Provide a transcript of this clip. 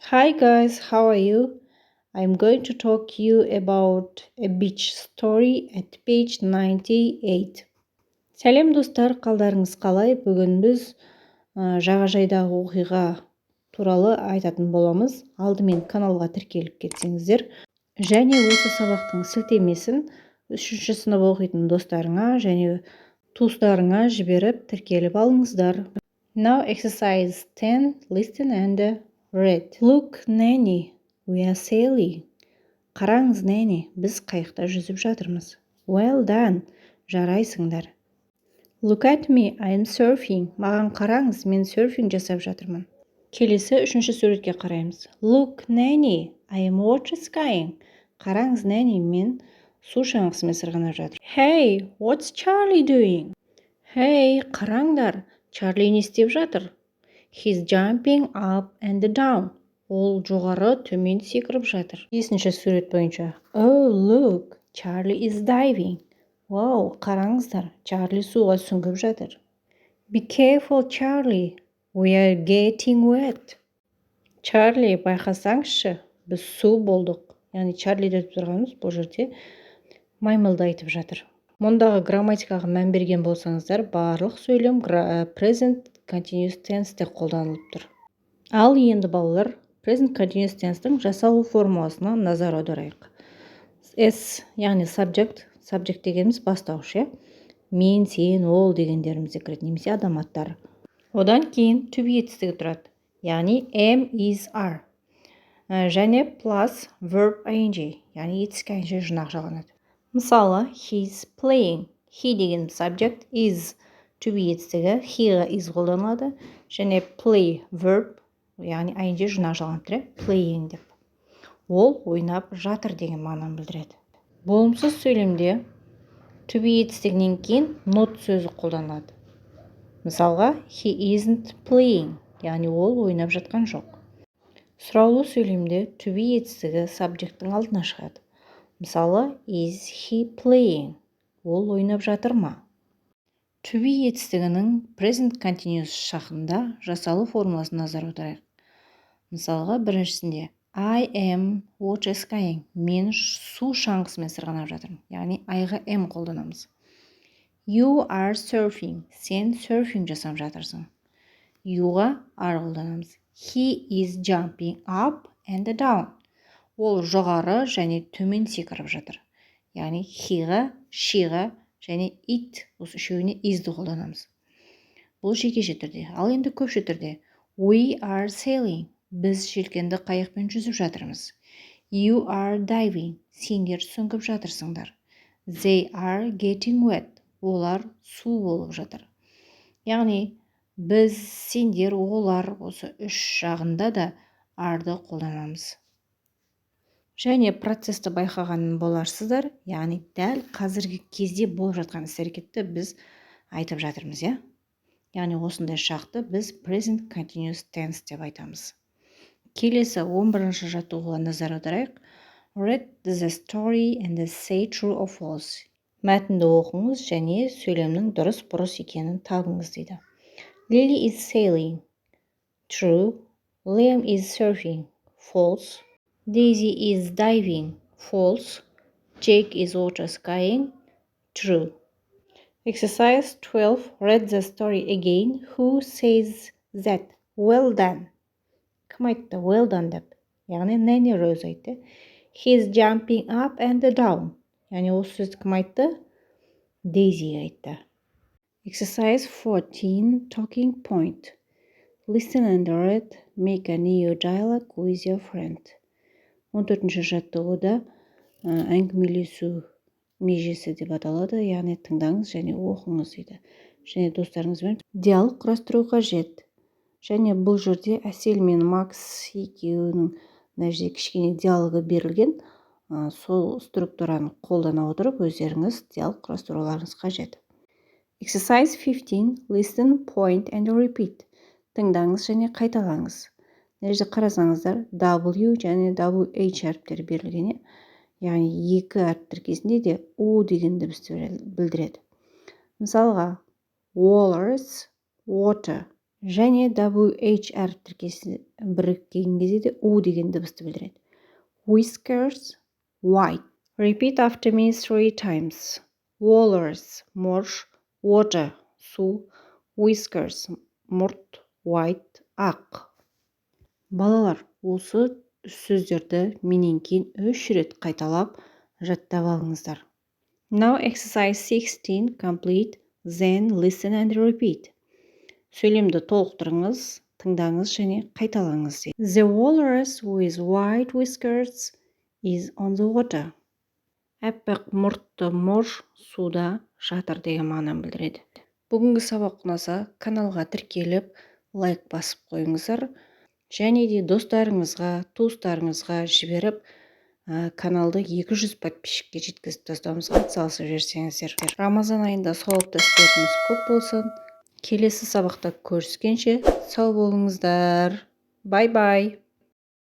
Hi guys, how are you? I'm going to talk you about a beach story at page 98. Сәлем достар, қалдарыңыз қалай? Бүгін біз жағажайдағы оқиға туралы айтатын боламыз. Алдымен каналға тіркеліп кетсеңіздер, және осы сабақтың сілтемесін 3-ші сынып оқитын достарыңа және туыстарыңа жіберіп тіркеліп алыңыздар. Now exercise 10, listen and read. Look, Nanny, we are sailing. Қараңыз, Nanny, біз қайықта жүзіп жатырмыз. Well done, жарайсыңдар. Look at me, I am surfing. Маған қараңыз, мен серфинг жасап жатырмын. Келесі 3-ші суретке қараймыз. Look, Nanny, I am water skiing. Қараңыз, Nanny, мен су шаңғысымен сырғанап жатырмын. Hey, what's Charlie doing? Hey, қараңдар, Чарли не істеп жатыр? He's jumping up and down. Ол жоғары төмен секіріп жатыр. 5-ші сурет бойынша. Oh, look, Charlie is diving. Wow, қараңыздар, Чарли суға сүңгіп жатыр. Be careful, Charlie. We are getting wet. Чарли, байқасаңызшы, біз су болдық. Яғни Чарли деп тұрғанымыз бұл жерде маймылды айтып жатыр. Мұндағы грамматикаға мән берген болсаңыздар, барлық сөйлем Present Continuous Tense-те қолданылып тұр. Ал енді балалар, Present Continuous Tense-тің жасалу формуласына назар аударайық. S, яғни subject дегеніміз бастаушы. Мен, сен, ол дегендерімізде кіреді, немесе адам аттары. Одан кейін to be етістігі тұрады, яғни am, is, are. Және plus verb ing, яғни етіскі ing жинақ жалғанады. Мысалы, he's playing. He деген subject, is to be етістігі, he-ға is қолданылады, және play verb, яғни ing жинақ жалғанады, playing деп. Ол ойнап жатыр деген мағынаны білдіреді. Болымсыз сөйлемде to be етістігінен кейін not сөзі қолданылады. Мысалға, he isn't playing, яғни ол ойнап жатқан жоқ. Сұраулы сөйлемде to be етістігі subject'тің алдына шығады. Мысалы, is he playing? Ол ойнап жатыр ма? To be етістігінің present continuous шақында жасалу формуласына назар аударайық. Мысалға, біріншісінде I am water skiing. Мен су шаңғысымен сырғанап жатырмын. Яғни I-ға am қолданамыз. You are surfing. Сен серфинг жасап жатырсың. You-ға are қолданамыз. He is jumping up and down. Ол жоғары және төмен секіріп жатыр. Яғни he-ға, she-ға және it, осы үшеуіне is-ді қолданамыз. Бұл жекеше түрде. Ал енді көпше түрде. We are sailing. Біз желкенді қайықпен жүзіп жатырмыз. You are diving. Сендер сүңгіп жатырсыңдар. They are getting wet. Олар су болып жатыр. Яғни біз, сендер, олар осы үш жағында да are-ды қолданамыз. Және процесті байқаған боларсыздар, яғни дәл қазіргі кезде болып жатқан іс-әрекетті біз айтып жатырмыз, я? Яғни осындай шақты біз Present Continuous Tense деп айтамыз. Келесі 11-ші жаттығуға назар аударайық. Read the story and say true or false. Мәтінді оқыңыз және сөйлемнің дұрыс-бұрыс екенін табыңыз дейді. Lily is sailing. True. Liam is surfing. False. Daisy is diving. False. Jake is water skiing. True. Exercise 12. Read the story again. Who says that? Well done. Кім айтты? Well done деп. Яғни Nanny Rose айтты. He's jumping up and down. Яғни осы сөзді кім айтты? Daisy айтты. Exercise 14. Talking point. Listen and read. Make a new dialogue with your friend. 14-ші жаттығуда әңгімелесу межесі деп аталады, яғни тыңдаңыз және оқыңыз дейді. Және достарыңызбен диалог құрастыру қажет. Және бұл жерде Әсел мен Макс екеуінің нәжде кішкене диалогы берілген, сол структураны қолдана отырып, өздеріңіз диалог құрастыруларыңыз қажет. Exercise 15. Listen, point and repeat. Тыңдаңыз және қайталаңыз. Нәжде қарасаңыздар, W және WH әріптері берілген. Яғни екі әріп тіркесінде де U деген дыбысты білдіреді. Мысалға, walrus, water және WH әріп тіркесі біріккен кезде де U деген дыбысты білдіреді. Whiskers, white. Repeat after me 3 times. Walrus, морж, water, су, whiskers, мұрт, white, ақ. Балалар, осы сөздерді менен кейін 3 рет қайталап жаттап алыңыздар. Now exercise 16 complete, then listen and repeat. Сөйлемді толықтырыңыз, тыңдаңыз және қайталаңыз. The walrus with white whiskers is on the water. Әппақ мұртты морж суда жатыр деген мағынаны білдіреді. Бүгінгі сабақ ұнаса, каналға тіркеліп, лайк басып қойыңыздар. Және де достарыңызға, туыстарыңызға жіберіп, каналды 200 подписчикке жеткізіп тастауымызға атсалысып жіберсеңіздер. Рамазан айында сауапты істеріңіз көп болсын. Келесі сабақта көріскенше сау болыңыздар. Бай-бай.